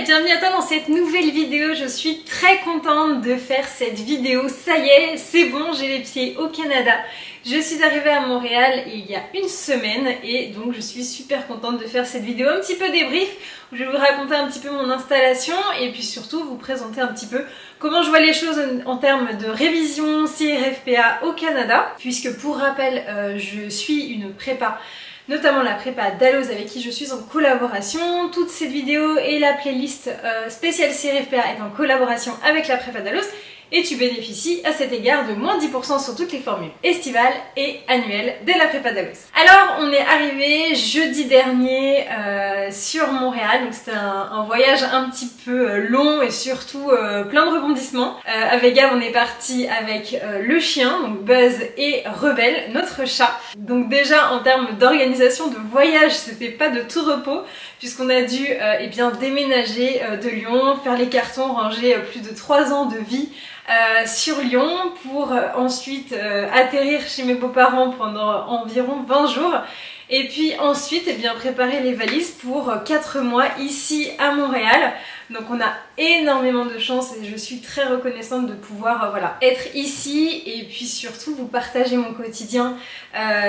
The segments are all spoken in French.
bienvenue à toi dans cette nouvelle vidéo. Je suis très contente de faire cette vidéo. Ça y est, c'est bon, j'ai les pieds au Canada. Je suis arrivée à Montréal il y a une semaine et donc je suis super contente de faire cette vidéo un petit peu débrief où je vais vous raconter un petit peu mon installation et puis surtout vous présenter un petit peu comment je vois les choses en termes de révision CRFPA au Canada, puisque pour rappel je suis une prépa, notamment la prépa Dalloz avec qui je suis en collaboration. Toute cette vidéo et la playlist spéciale CRFPA est en collaboration avec la prépa Dalloz et tu bénéficies à cet égard de moins 10% sur toutes les formules estivales et annuelles de la prépa Dalloz. Alors on est arrivé jeudi dernier sur Montréal, donc c'était un voyage un petit peu long et surtout plein de rebondissements. Avec Gab on est parti avec le chien, donc Buzz et Rebelle, notre chat. Donc déjà en termes d'organisation de voyage c'était pas de tout repos puisqu'on a dû déménager de Lyon, faire les cartons, ranger plus de 3 ans de vie sur Lyon pour ensuite atterrir chez mes beaux-parents pendant environ 20 jours et puis ensuite préparer les valises pour 4 mois ici à Montréal. Donc on a énormément de chance et je suis très reconnaissante de pouvoir être ici et puis surtout vous partager mon quotidien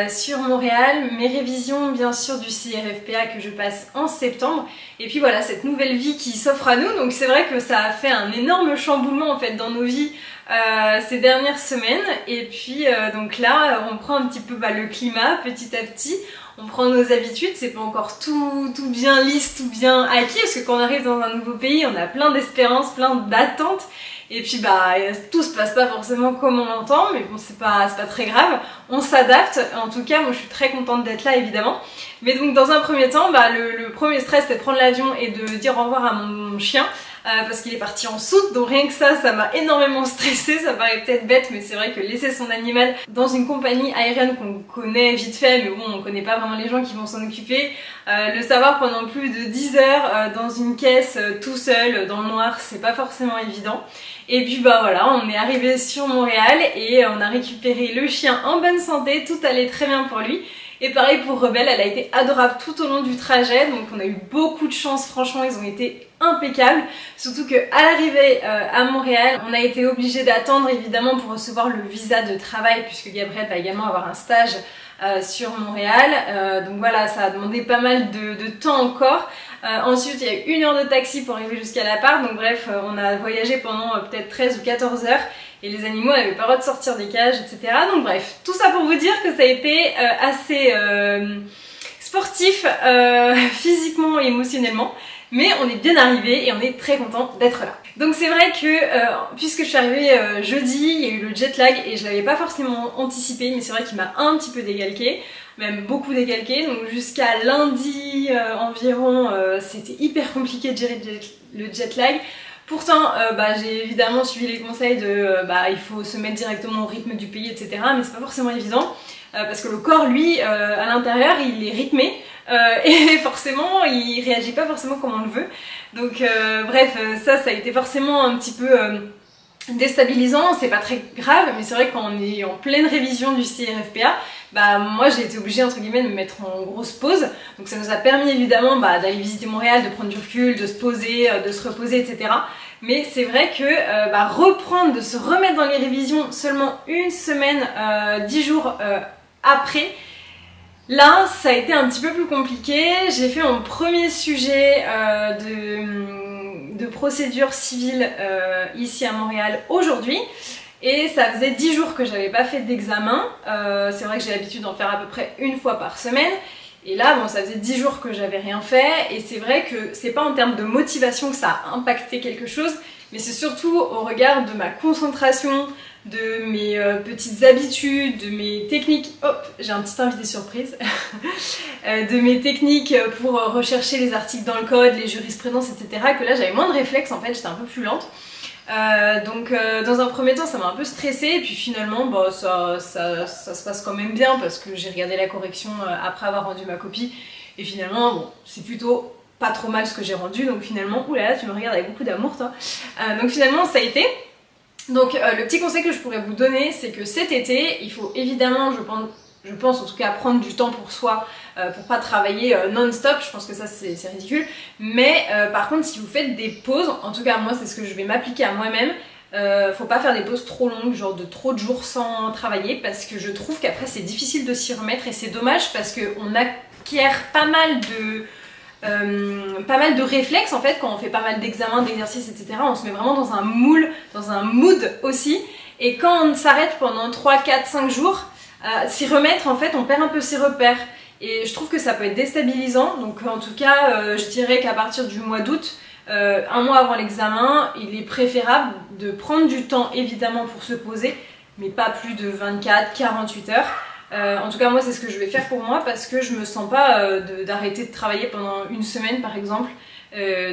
sur Montréal, mes révisions bien sûr du CRFPA que je passe en septembre et puis voilà cette nouvelle vie qui s'offre à nous. Donc c'est vrai que ça a fait un énorme chamboulement en fait dans nos vies ces dernières semaines et puis donc là on prend un petit peu le climat petit à petit. On prend nos habitudes, c'est pas encore tout bien lisse, tout bien acquis, parce que quand on arrive dans un nouveau pays, on a plein d'espérances, plein d'attentes, et puis tout se passe pas forcément comme on l'entend, mais bon c'est pas très grave, on s'adapte. En tout cas moi je suis très contente d'être là évidemment. Mais donc dans un premier temps, le premier stress c'était de prendre l'avion et de dire au revoir à mon chien, parce qu'il est parti en soute, donc rien que ça m'a énormément stressée. Ça paraît peut-être bête mais c'est vrai que laisser son animal dans une compagnie aérienne qu'on connaît vite fait, mais bon on connaît pas vraiment les gens qui vont s'en occuper, le savoir pendant plus de 10 heures dans une caisse tout seul dans le noir, c'est pas forcément évident. Et puis on est arrivé sur Montréal et on a récupéré le chien en bonne santé, tout allait très bien pour lui. Et pareil pour Rebelle, elle a été adorable tout au long du trajet, donc on a eu beaucoup de chance, franchement ils ont été impeccables. Surtout qu'à l'arrivée à Montréal, on a été obligé d'attendre évidemment pour recevoir le visa de travail puisque Gabriel va également avoir un stage sur Montréal. Donc voilà, ça a demandé pas mal de temps encore. Ensuite il y a eu 1 heure de taxi pour arriver jusqu'à l'appart, donc bref on a voyagé pendant peut-être 13 ou 14 heures et les animaux n'avaient pas le droit de sortir des cages, etc. Donc bref, tout ça pour vous dire que ça a été assez sportif physiquement et émotionnellement, mais on est bien arrivé et on est très content d'être là. Donc c'est vrai que puisque je suis arrivée jeudi, il y a eu le jet lag et je l'avais pas forcément anticipé, mais c'est vrai qu'il m'a un petit peu décalqué, même beaucoup décalqué, donc jusqu'à lundi environ c'était hyper compliqué de gérer le jet lag. Pourtant j'ai évidemment suivi les conseils de il faut se mettre directement au rythme du pays, etc. Mais c'est pas forcément évident parce que le corps lui à l'intérieur il est rythmé et forcément il réagit pas forcément comme on le veut. Donc bref ça a été forcément un petit peu déstabilisant, c'est pas très grave, mais c'est vrai que quand on est en pleine révision du CRFPA, moi j'ai été obligée entre guillemets de me mettre en grosse pause, donc ça nous a permis évidemment d'aller visiter Montréal, de prendre du recul, de se poser, de se reposer, etc. Mais c'est vrai que reprendre, de se remettre dans les révisions seulement une semaine, 10 jours après, là ça a été un petit peu plus compliqué. J'ai fait mon premier sujet de procédure civile ici à Montréal aujourd'hui et ça faisait 10 jours que j'avais pas fait d'examen. C'est vrai que j'ai l'habitude d'en faire à peu près une fois par semaine et là ça faisait 10 jours que j'avais rien fait et c'est vrai que c'est pas en termes de motivation que ça a impacté quelque chose, mais c'est surtout au regard de ma concentration, de mes petites habitudes, de mes techniques, hop j'ai un petit invité surprise, de mes techniques pour rechercher les articles dans le code, les jurisprudences, etc. que là j'avais moins de réflexes en fait, j'étais un peu plus lente. Donc dans un premier temps ça m'a un peu stressée et puis finalement ça se passe quand même bien parce que j'ai regardé la correction après avoir rendu ma copie et finalement c'est plutôt pas trop mal ce que j'ai rendu, donc finalement, oulala tu me regardes avec beaucoup d'amour toi, donc finalement ça a été. Donc le petit conseil que je pourrais vous donner c'est que cet été il faut évidemment je pense je pense en tout cas prendre du temps pour soi, pour pas travailler non-stop, je pense que ça c'est ridicule. Mais par contre si vous faites des pauses, en tout cas moi c'est ce que je vais m'appliquer à moi-même, faut pas faire des pauses trop longues, genre de trop de jours sans travailler, parce que je trouve qu'après c'est difficile de s'y remettre et c'est dommage parce qu'on acquiert pas mal de réflexes en fait quand on fait pas mal d'examens, d'exercices, etc. On se met vraiment dans un moule, dans un mood aussi. Et quand on s'arrête pendant 3, 4, 5 jours, s'y remettre en fait on perd un peu ses repères. Et je trouve que ça peut être déstabilisant. Donc en tout cas je dirais qu'à partir du mois d'août, un mois avant l'examen, il est préférable de prendre du temps évidemment pour se poser, mais pas plus de 24-48 heures. En tout cas moi c'est ce que je vais faire pour moi parce que je me sens pas d'arrêter de travailler pendant une semaine par exemple,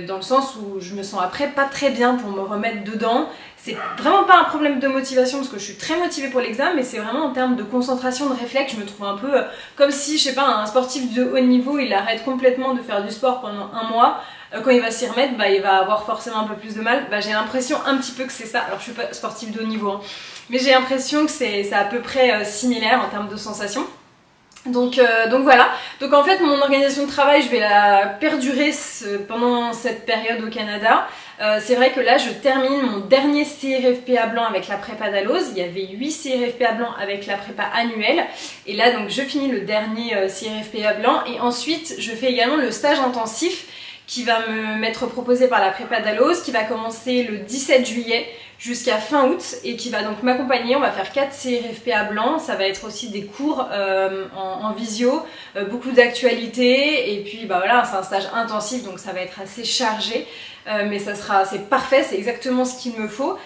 dans le sens où je me sens après pas très bien pour me remettre dedans. C'est vraiment pas un problème de motivation parce que je suis très motivée pour l'examen, mais c'est vraiment en termes de concentration, de réflexe, je me trouve un peu comme si, je sais pas, un sportif de haut niveau il arrête complètement de faire du sport pendant un mois. Quand il va s'y remettre, il va avoir forcément un peu plus de mal. J'ai l'impression un petit peu que c'est ça. Alors je suis pas sportive de haut niveau, hein, mais j'ai l'impression que c'est à peu près similaire en termes de sensations. Donc voilà. Donc en fait mon organisation de travail je vais la perdurer pendant cette période au Canada. C'est vrai que là je termine mon dernier CRFPA blanc avec la prépa d'Alloz. Il y avait 8 CRFPA blancs avec la prépa annuelle. Et là donc je finis le dernier CRFPA blanc. Et ensuite je fais également le stage intensif qui va m'être proposé par la prépa d'Alloz, qui va commencer le 17 juillet jusqu'à fin août et qui va donc m'accompagner. On va faire 4 CRFPA blancs, ça va être aussi des cours en visio, beaucoup d'actualités et puis voilà, c'est un stage intensif donc ça va être assez chargé, mais c'est parfait, c'est exactement ce qu'il me faut.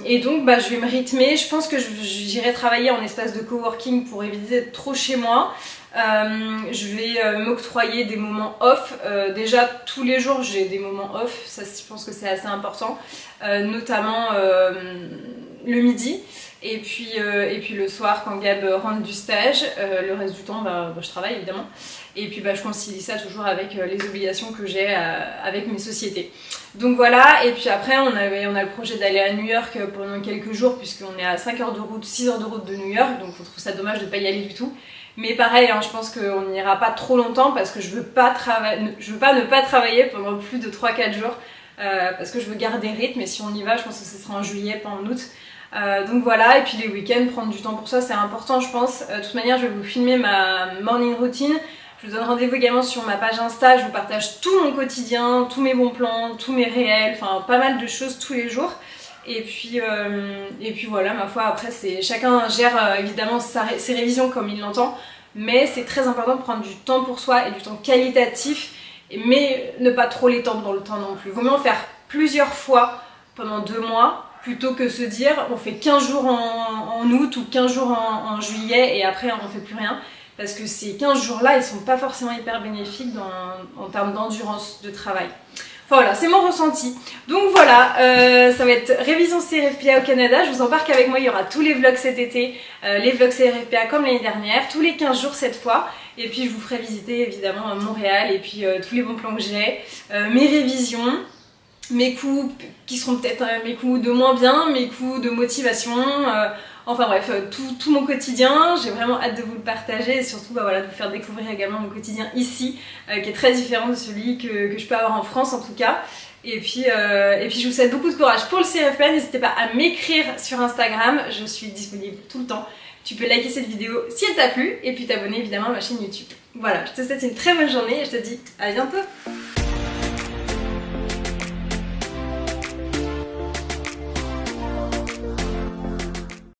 Et donc je vais me rythmer, je pense que j'irai travailler en espace de coworking pour éviter d'être trop chez moi. Je vais m'octroyer des moments off. Déjà tous les jours j'ai des moments off, ça je pense que c'est assez important, notamment le midi et puis le soir quand Gab rentre du stage. Le reste du temps je travaille évidemment et puis je concilie ça toujours avec les obligations que j'ai avec mes sociétés. Donc voilà, et puis après on a le projet d'aller à New York pendant quelques jours puisqu'on est à 5 heures de route, 6 heures de route de New York, donc on trouve ça dommage de ne pas y aller du tout. Mais pareil, hein, je pense qu'on n'ira pas trop longtemps parce que je veux pas ne pas travailler pendant plus de 3-4 jours parce que je veux garder rythme, et si on y va, je pense que ce sera en juillet, pas en août. Donc voilà, et puis les week-ends, prendre du temps pour ça, c'est important je pense. De toute manière, je vais vous filmer ma morning routine. Je vous donne rendez-vous également sur ma page Insta, je vous partage tout mon quotidien, tous mes bons plans, tous mes réels, enfin pas mal de choses tous les jours. Et puis voilà, ma foi, après chacun gère évidemment ses révisions comme il l'entend, mais c'est très important de prendre du temps pour soi et du temps qualitatif, mais ne pas trop l'étendre dans le temps non plus. Vaut mieux en faire plusieurs fois pendant 2 mois, plutôt que se dire on fait 15 jours en août ou 15 jours en juillet et après on fait plus rien. Parce que ces 15 jours-là, ils sont pas forcément hyper bénéfiques en termes d'endurance de travail. Enfin voilà, c'est mon ressenti. Donc voilà, ça va être révision CRFPA au Canada. Je vous embarque avec moi, il y aura tous les vlogs cet été, les vlogs CRFPA comme l'année dernière, tous les 15 jours cette fois. Et puis je vous ferai visiter évidemment Montréal et puis tous les bons plans que j'ai, mes révisions, mes coups qui seront peut-être mes coups de moins bien, mes coups de motivation, enfin bref, tout mon quotidien. J'ai vraiment hâte de vous le partager et surtout voilà, de vous faire découvrir également mon quotidien ici, qui est très différent de celui que je peux avoir en France en tout cas. Et puis je vous souhaite beaucoup de courage pour le CRFPA. N'hésitez pas à m'écrire sur Instagram, je suis disponible tout le temps. Tu peux liker cette vidéo si elle t'a plu et puis t'abonner évidemment à ma chaîne YouTube. Voilà, je te souhaite une très bonne journée et je te dis à bientôt.